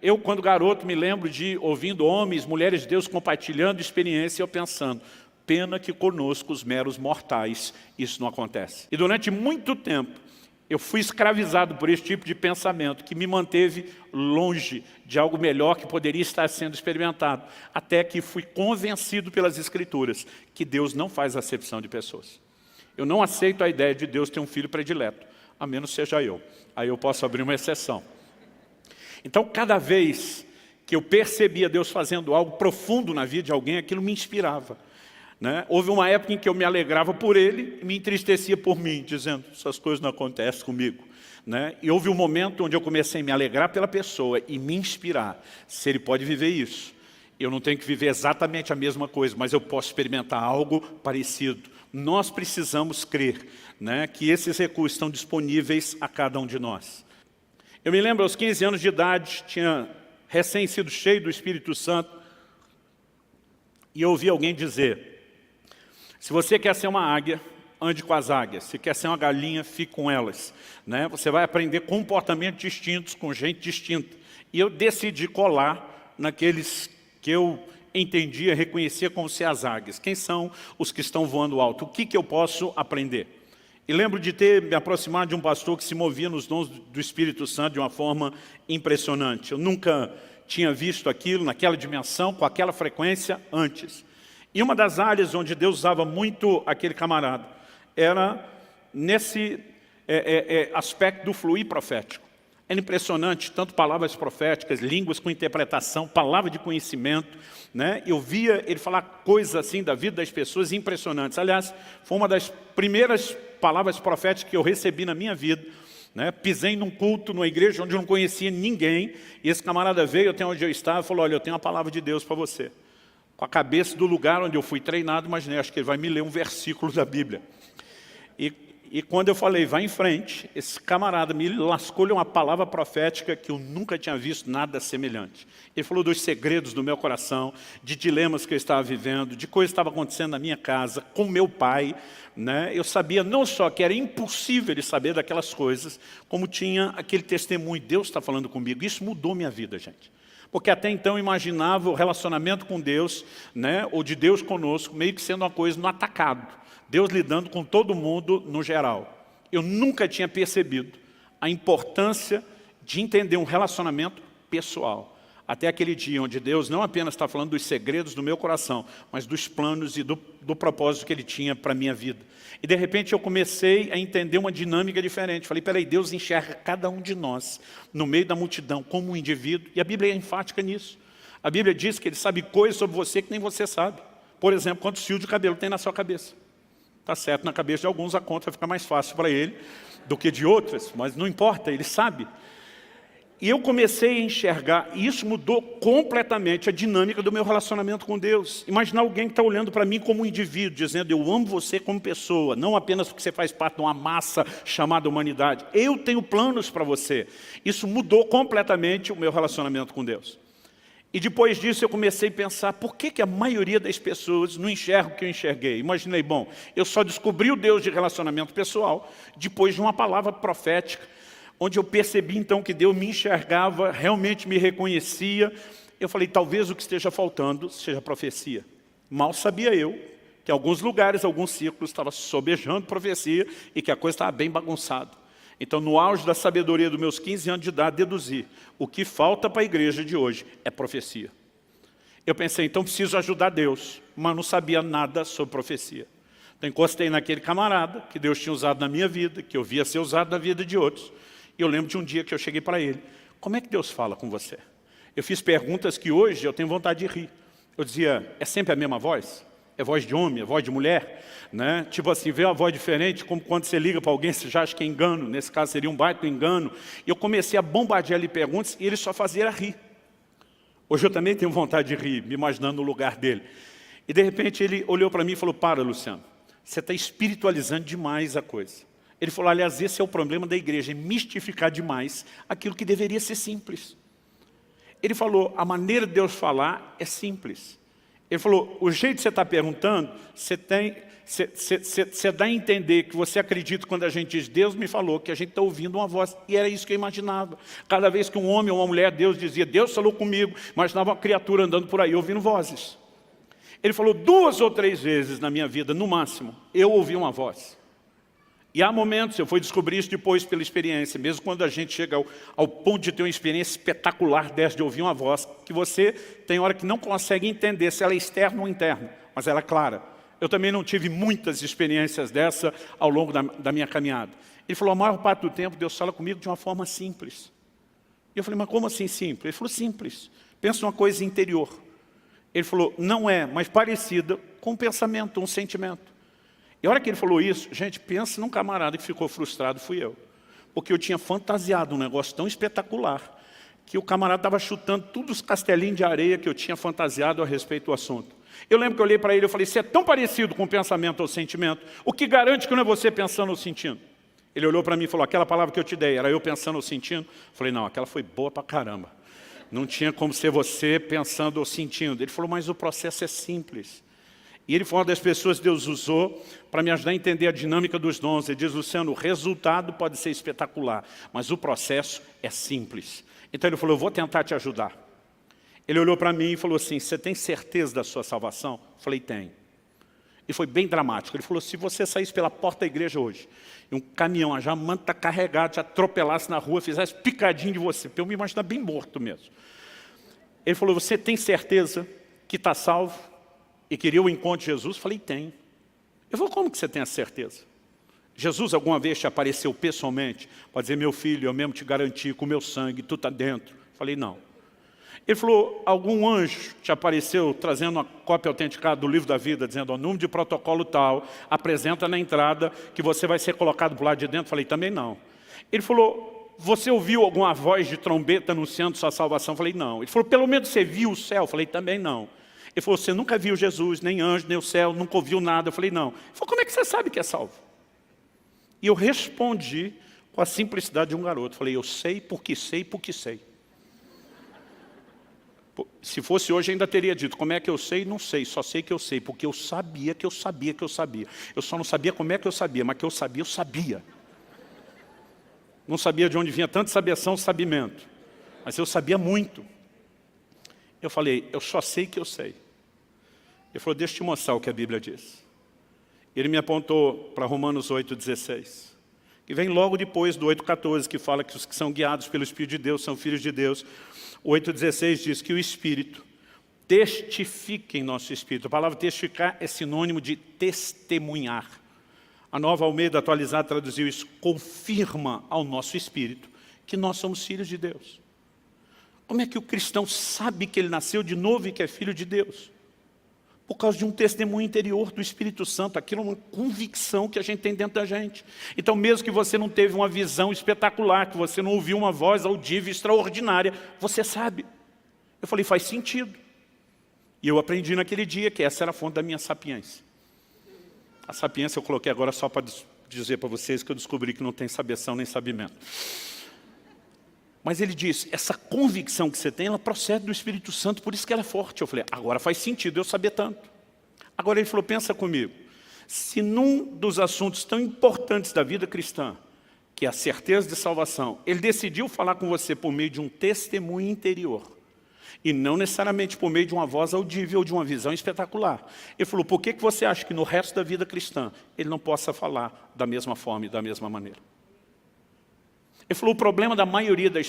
Eu, quando garoto, me lembro de ouvindo homens, mulheres de Deus compartilhando experiência e eu pensando, pena que conosco, os meros mortais, isso não acontece. E durante muito tempo, eu fui escravizado por esse tipo de pensamento que me manteve longe de algo melhor que poderia estar sendo experimentado, até que fui convencido pelas Escrituras que Deus não faz acepção de pessoas. Eu não aceito a ideia de Deus ter um filho predileto, a menos seja eu. Aí eu posso abrir uma exceção. Então, cada vez que eu percebia Deus fazendo algo profundo na vida de alguém, aquilo me inspirava. Né? Houve uma época em que eu me alegrava por ele e me entristecia por mim, dizendo, essas coisas não acontecem comigo. Né? E houve um momento onde eu comecei a me alegrar pela pessoa e me inspirar. Se ele pode viver isso, eu não tenho que viver exatamente a mesma coisa, mas eu posso experimentar algo parecido. Nós precisamos crer, né, que esses recursos estão disponíveis a cada um de nós. Eu me lembro, aos 15 anos de idade, tinha recém sido cheio do Espírito Santo, e eu ouvi alguém dizer, se você quer ser uma águia, ande com as águias. Se quer ser uma galinha, fique com elas. Né? Você vai aprender comportamentos distintos, com gente distinta. E eu decidi colar naqueles que eu entendia, reconhecia como ser as águias. Quem são os que estão voando alto? O que eu posso aprender? E lembro de ter me aproximado de um pastor que se movia nos dons do Espírito Santo de uma forma impressionante. Eu nunca tinha visto aquilo naquela dimensão, com aquela frequência antes. E uma das áreas onde Deus usava muito aquele camarada era nesse aspecto do fluir profético. Era impressionante, tanto palavras proféticas, línguas com interpretação, palavra de conhecimento. Né? Eu via ele falar coisas assim da vida das pessoas impressionantes. Aliás, foi uma das primeiras palavras proféticas que eu recebi na minha vida. Né? Pisei num culto, numa igreja onde eu não conhecia ninguém, e esse camarada veio até onde eu estava e falou, olha, eu tenho uma palavra de Deus para você. Com a cabeça do lugar onde eu fui treinado, imaginei, acho que ele vai me ler um versículo da Bíblia. E quando eu falei, vai em frente, esse camarada me lascou-lhe uma palavra profética que eu nunca tinha visto nada semelhante. Ele falou dos segredos do meu coração, de dilemas que eu estava vivendo, de coisas que estavam acontecendo na minha casa, com meu pai. Né? Eu sabia não só que era impossível ele saber daquelas coisas, como tinha aquele testemunho, Deus está falando comigo. Isso mudou minha vida, gente. Porque até então eu imaginava o relacionamento com Deus, né, ou de Deus conosco, meio que sendo uma coisa no atacado. Deus lidando com todo mundo no geral. Eu nunca tinha percebido a importância de entender um relacionamento pessoal. Até aquele dia onde Deus não apenas está falando dos segredos do meu coração, mas dos planos e do propósito que Ele tinha para a minha vida. E de repente eu comecei a entender uma dinâmica diferente. Falei, peraí, Deus enxerga cada um de nós no meio da multidão como um indivíduo. E a Bíblia é enfática nisso. A Bíblia diz que Ele sabe coisas sobre você que nem você sabe. Por exemplo, quantos fios de cabelo tem na sua cabeça. Está certo, na cabeça de alguns a conta fica mais fácil para ele do que de outras, mas não importa, ele sabe. E eu comecei a enxergar, e isso mudou completamente a dinâmica do meu relacionamento com Deus. Imaginar alguém que está olhando para mim como um indivíduo, dizendo, eu amo você como pessoa, não apenas porque você faz parte de uma massa chamada humanidade. Eu tenho planos para você. Isso mudou completamente o meu relacionamento com Deus. E depois disso eu comecei a pensar, por que a maioria das pessoas não enxerga o que eu enxerguei? Imaginei, bom, eu só descobri o Deus de relacionamento pessoal depois de uma palavra profética, onde eu percebi então que Deus me enxergava, realmente me reconhecia. Eu falei, talvez o que esteja faltando seja profecia. Mal sabia eu que em alguns lugares, alguns círculos, estava sobejando profecia e que a coisa estava bem bagunçada. Então, no auge da sabedoria dos meus 15 anos de idade, deduzi, o que falta para a igreja de hoje é profecia. Eu pensei, então preciso ajudar Deus, mas não sabia nada sobre profecia. Então, encostei naquele camarada que Deus tinha usado na minha vida, que eu via ser usado na vida de outros. E eu lembro de um dia que eu cheguei para ele, como é que Deus fala com você? Eu fiz perguntas que hoje eu tenho vontade de rir. Eu dizia, é sempre a mesma voz? É voz de homem, é voz de mulher? Né? Tipo assim, vê uma voz diferente, como quando você liga para alguém, você já acha que é engano. Nesse caso seria um baita engano. E eu comecei a bombardear ele perguntas e ele só fazia rir. Hoje eu também tenho vontade de rir, me imaginando no lugar dele. E de repente ele olhou para mim e falou, para, Luciano, você está espiritualizando demais a coisa. Ele falou, aliás, esse é o problema da igreja, é mistificar demais aquilo que deveria ser simples. Ele falou, a maneira de Deus falar é simples. Ele falou, o jeito que você está perguntando, você dá a entender que você acredita quando a gente diz, Deus me falou, que a gente está ouvindo uma voz. E era isso que eu imaginava. Cada vez que um homem ou uma mulher, Deus dizia, Deus falou comigo, imaginava uma criatura andando por aí, ouvindo vozes. Ele falou 2 ou 3 vezes na minha vida, no máximo, eu ouvi uma voz. E há momentos, eu fui descobrir isso depois pela experiência, mesmo quando a gente chega ao ponto de ter uma experiência espetacular dessa, de ouvir uma voz, que você tem hora que não consegue entender se ela é externa ou interna, mas ela é clara. Eu também não tive muitas experiências dessa ao longo da minha caminhada. Ele falou, a maior parte do tempo Deus fala comigo de uma forma simples. E eu falei, mas como assim simples? Ele falou, simples. Pensa numa coisa interior. Ele falou, não é, mas parecida com um pensamento, um sentimento. E a hora que ele falou isso, gente, pensa num camarada que ficou frustrado, fui eu. Porque eu tinha fantasiado um negócio tão espetacular, que o camarada estava chutando todos os castelinhos de areia que eu tinha fantasiado a respeito do assunto. Eu lembro que eu olhei para ele e falei, você é tão parecido com o pensamento ou sentimento, o que garante que não é você pensando ou sentindo? Ele olhou para mim e falou, aquela palavra que eu te dei, era eu pensando ou sentindo? Eu falei, não, aquela foi boa pra caramba. Não tinha como ser você pensando ou sentindo. Ele falou, mas o processo é simples. E ele foi uma das pessoas que Deus usou para me ajudar a entender a dinâmica dos dons. Ele diz, Luciano, o resultado pode ser espetacular, mas o processo é simples. Então ele falou, eu vou tentar te ajudar. Ele olhou para mim e falou assim, você tem certeza da sua salvação? Eu falei, tenho. E foi bem dramático. Ele falou, se você saísse pela porta da igreja hoje, e um caminhão, já manta carregado, te atropelasse na rua, fizesse picadinho de você, para eu me imaginar bem morto mesmo. Ele falou, você tem certeza que está salvo e queria o encontro de Jesus? Eu falei, tenho. Eu falei, como que você tem a certeza? Jesus alguma vez te apareceu pessoalmente para dizer, meu filho, eu mesmo te garanti com o meu sangue, tu está dentro? Eu falei, não. Ele falou, algum anjo te apareceu trazendo uma cópia autenticada do livro da vida, dizendo, o número de protocolo tal, apresenta na entrada que você vai ser colocado para o lado de dentro? Eu falei, também não. Ele falou, você ouviu alguma voz de trombeta anunciando sua salvação? Eu falei, não. Ele falou, pelo menos você viu o céu? Eu falei, também não. Ele falou, você nunca viu Jesus, nem anjo, nem o céu, nunca ouviu nada? Eu falei, não. Ele falou, como é que você sabe que é salvo? E eu respondi com a simplicidade de um garoto. Eu falei, eu sei porque sei porque sei. Se fosse hoje, ainda teria dito, como é que eu sei? Não sei, só sei que eu sei, porque eu sabia que eu sabia que eu sabia. Eu só não sabia como é que eu sabia, mas que eu sabia. Não sabia de onde vinha tanta sabeção, sabimento, mas eu sabia muito. Eu falei, eu só sei que eu sei. Ele falou, deixa eu te mostrar o que a Bíblia diz. Ele me apontou para Romanos 8,16, que vem logo depois do 8,14, que fala que os que são guiados pelo Espírito de Deus são filhos de Deus. O 8,16 diz que o Espírito testifica em nosso Espírito. A palavra testificar é sinônimo de testemunhar. A Nova Almeida atualizada traduziu isso, confirma ao nosso Espírito que nós somos filhos de Deus. Como é que o cristão sabe que ele nasceu de novo e que é filho de Deus? Por causa de um testemunho interior do Espírito Santo. Aquilo é uma convicção que a gente tem dentro da gente. Então, mesmo que você não teve uma visão espetacular, que você não ouviu uma voz audível extraordinária, você sabe. Eu falei, faz sentido. E eu aprendi naquele dia que essa era a fonte da minha sapiência. A sapiência eu coloquei agora só para dizer para vocês que eu descobri que não tem sabeção nem sabimento. Mas ele diz, essa convicção que você tem, ela procede do Espírito Santo, por isso que ela é forte. Eu falei, agora faz sentido eu saber tanto. Agora ele falou, pensa comigo, se num dos assuntos tão importantes da vida cristã, que é a certeza de salvação, ele decidiu falar com você por meio de um testemunho interior, e não necessariamente por meio de uma voz audível ou de uma visão espetacular. Ele falou, por que você acha que no resto da vida cristã, ele não possa falar da mesma forma e da mesma maneira? Ele falou, o problema da maioria das